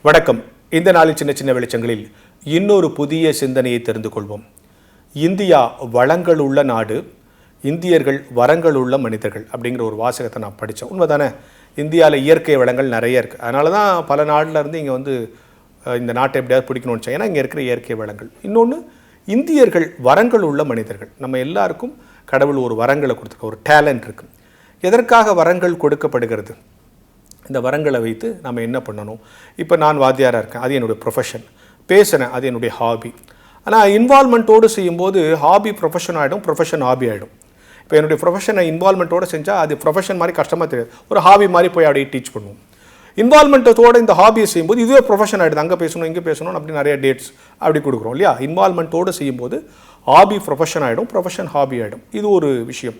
வணக்கம். இந்த நாளில் சின்ன சின்ன வெளிச்சங்களில் இன்னொரு புதிய சிந்தனையை தெரிந்து கொள்வோம். இந்தியா வளங்கள் உள்ள நாடு, இந்தியர்கள் வரங்கள் உள்ள மனிதர்கள் அப்படிங்கிற ஒரு வாசகத்தை நான் படித்தேன். உண்மைதானே? இந்தியாவில் இயற்கை வளங்கள் நிறைய இருக்குது. அதனால தான் பல நாட்டில் இருந்து இங்கே வந்து இந்த நாட்டை எப்படியாவது பிடிக்கணும்னு வச்சேன். ஏன்னா இங்கே இருக்கிற இயற்கை வளங்கள். இன்னொன்று, இந்தியர்கள் வரங்கள் உள்ள மனிதர்கள். நம்ம எல்லாருக்கும் கடவுள் ஒரு வரங்களை கொடுத்துருக்க, ஒரு டேலண்ட் இருக்குது. எதற்காக வரங்கள் கொடுக்கப்படுகிறது? இந்த வரங்களை வைத்து நம்ம என்ன பண்ணணும்? இப்போ நான் வாத்தியாராக இருக்கேன், அது என்னுடைய ப்ரொஃபஷன். பேசுகிறேன், அது என்னுடைய ஹாபி. ஆனால் இன்வால்மெண்ட்டோடு செய்யும்போது ஹாபி ப்ரொஃபஷன் ஆகிடும், ப்ரொஃபஷன் ஹாபி ஆகிடும். இப்போ என்னுடைய ப்ரொஃபஷனை இன்வால்மெண்ட்டோடு செஞ்சால் அது ப்ரொஃபஷன் மாதிரி கஷ்டமாக தெரியாது, ஒரு ஹாபி மாதிரி போய் அப்படியே டீச் பண்ணுவோம். இன்வால்மெண்ட்டோடு இந்த ஹாபியை செய்யும்போது இதுவே ப்ரொஃபஷன் ஆகிடுது. அங்கே பேசணும், இங்கே பேசணும், அப்படி நிறைய டேட்ஸ் அப்படி கொடுக்குறோம் இல்லையா? இன்வால்மெண்ட்டோடு செய்யும்போது ஹாபி ப்ரொஃபஷன் ஆகிடும், ப்ரொஃபஷன் ஹாபி ஆகிடும். இது ஒரு விஷயம்.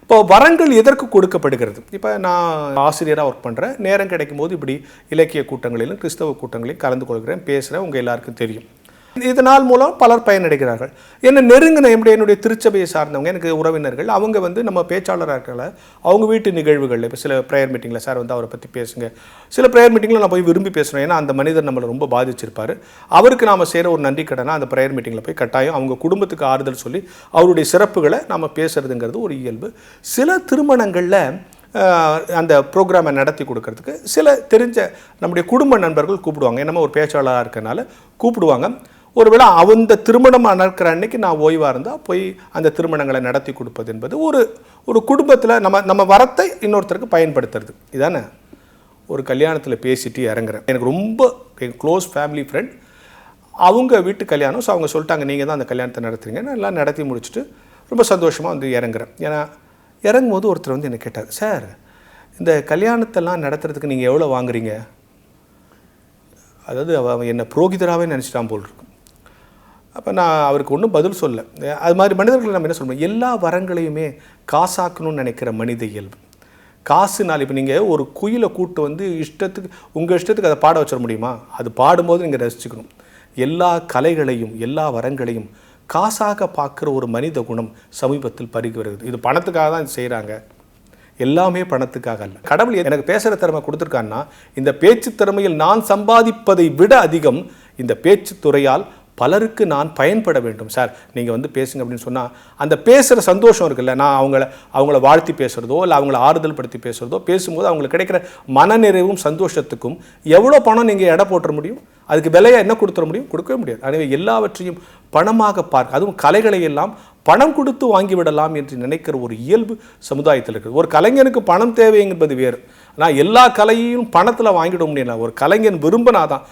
இப்போ வரங்கள் எதற்கு கொடுக்கப்படுகிறது? இப்போ நான் ஆசிரியராக ஒர்க் பண்ணுறேன். நேரம் கிடைக்கும் போது இப்படி இலக்கிய கூட்டங்களிலும் கிறிஸ்தவ கூட்டங்களிலும் கலந்து கொள்கிறேன், பேசுகிறேன். உங்கள் எல்லாருக்கும் தெரியும். இதனால் மூலம் பலர் பயனடைகிறார்கள். என்ன நெருங்கின என்னுடைய திருச்சபையை சார்ந்தவங்க, எனக்கு உறவினர்கள், அவங்க வந்து நம்ம பேச்சாளராக இருக்கல, அவங்க வீட்டு நிகழ்வுகளில் இப்போ சில ப்ரேயர் மீட்டிங்கில் சார் வந்து அவரை பற்றி பேசுங்க, சில ப்ரேயர் மீட்டிங்கில் நான் போய் விரும்பி பேசுகிறேன். ஏன்னா அந்த மனிதர் நம்மளை ரொம்ப பாதிச்சிருப்பார். அவருக்கு நாம் செய்கிற ஒரு நன்றி கடனாக அந்த ப்ரேயர் மீட்டிங்கில் போய் கட்டாயம் அவங்க குடும்பத்துக்கு ஆறுதல் சொல்லி அவருடைய சிறப்புகளை நாம் பேசுகிறதுங்கிறது ஒரு இயல்பு. சில திருமணங்களில் அந்த ப்ரோக்ராமை நடத்தி கொடுக்கறதுக்கு சில தெரிஞ்ச நம்முடைய குடும்ப நண்பர்கள் கூப்பிடுவாங்க. என்னமோ ஒரு பேச்சாளராக இருக்கனால கூப்பிடுவாங்க. ஒருவேளை அந்த திருமணம் நடக்கிற அன்னைக்கு நான் ஓய்வாக இருந்தால் போய் அந்த திருமணங்களை நடத்தி கொடுப்பது என்பது ஒரு குடும்பத்தில் நம்ம வரத்தை இன்னொருத்தருக்கு பயன்படுத்துறது. இதானே? ஒரு கல்யாணத்தில் பேசிட்டு இறங்குறேன். எனக்கு ரொம்ப க்ளோஸ் ஃபேமிலி ஃப்ரெண்ட், அவங்க வீட்டு கல்யாணம். ஸோ அவங்க சொல்லிட்டாங்க, நீங்கள் தான் அந்த கல்யாணத்தை நடத்துறீங்க. நான் எல்லாம் நடத்தி முடிச்சுட்டு ரொம்ப சந்தோஷமாக வந்து இறங்குறேன். ஏன்னா இறங்கும்போது ஒருத்தர் வந்து என்னை கேட்டார், சார் இந்த கல்யாணத்தெல்லாம் நடத்துறதுக்கு நீங்கள் எவ்வளோ வாங்குறீங்க? அதாவது அவன் என்னை புரோகிதராகவே நினச்சிட்டான் போல் இருக்கும். அப்போ நான் அவருக்கு ஒன்றும் பதில் சொல்ல. அது மாதிரி மனிதர்களை நம்ம என்ன சொல்லுவோம், எல்லா வரங்களையுமே காசாக்கணும்னு நினைக்கிற மனித இயல்பு. காசுனால் இப்போ நீங்கள் ஒரு குயிலை கூட்டு வந்து உங்கள் இஷ்டத்துக்கு அதை பாட வச்சிட முடியுமா? அது பாடும்போது நீங்கள் ரசிச்சுக்கணும். எல்லா கலைகளையும் எல்லா வரங்களையும் காசாக பார்க்குற ஒரு மனித குணம் சமீபத்தில் பருகி வருகிறது. இது பணத்துக்காக தான் இது செய்கிறாங்க, எல்லாமே பணத்துக்காக அல்ல. கடவுள் எனக்கு பேசுகிற திறமை கொடுத்துருக்கான்னா, இந்த பேச்சு திறமையில் நான் சம்பாதிப்பதை விட அதிகம் இந்த பேச்சு துறையால் பலருக்கு நான் பயன்பட வேண்டும். சார் நீங்கள் வந்து பேசுங்க அப்படின்னு சொன்னால் அந்த பேசுகிற சந்தோஷம் இருக்குல்ல, நான் அவங்கள வாழ்த்தி பேசுகிறதோ இல்லை அவங்கள ஆறுதல் படுத்தி பேசுகிறதோ, பேசும்போது அவங்களுக்கு கிடைக்கிற மனநிறைவும் சந்தோஷத்துக்கும் எவ்வளோ பணம் நீங்கள் எடை போட்டுற முடியும்? அதுக்கு விலையை என்ன கொடுத்துட முடியும்? கொடுக்கவே முடியாது. எனவே எல்லாவற்றையும் பணமாக பார்க்க, அதுவும் கலைகளை எல்லாம் பணம் கொடுத்து வாங்கிவிடலாம் என்று நினைக்கிற ஒரு இயல்பு சமுதாயத்தில் இருக்குது. ஒரு கலைஞனுக்கு பணம் தேவை என்பது வேறு. ஆனால் எல்லா கலையையும் பணத்தில் வாங்கிட முடியல. ஒரு கலைஞன் விரும்பினாதான்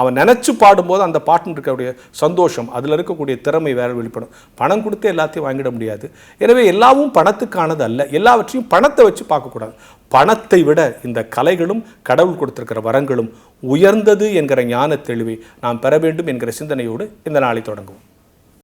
அவன் நினச்சி பாடும்போது அந்த பாட்டுன்னு இருக்கக்கூடிய சந்தோஷம், அதில் இருக்கக்கூடிய திறமை வேறு வெளிப்படும். பணம் கொடுத்து எல்லாத்தையும் வாங்கிட முடியாது. எனவே எல்லாமும் பணத்துக்கானது அல்ல. எல்லாவற்றையும் பணத்தை வச்சு பார்க்கக்கூடாது. பணத்தை விட இந்த கலைகளும் கடவுள் கொடுத்திருக்கிற வரங்களும் உயர்ந்தது என்கிற ஞான தெளிவை நாம் பெற வேண்டும் என்கிற சிந்தனையோடு இந்த நாளை தொடங்குவோம்.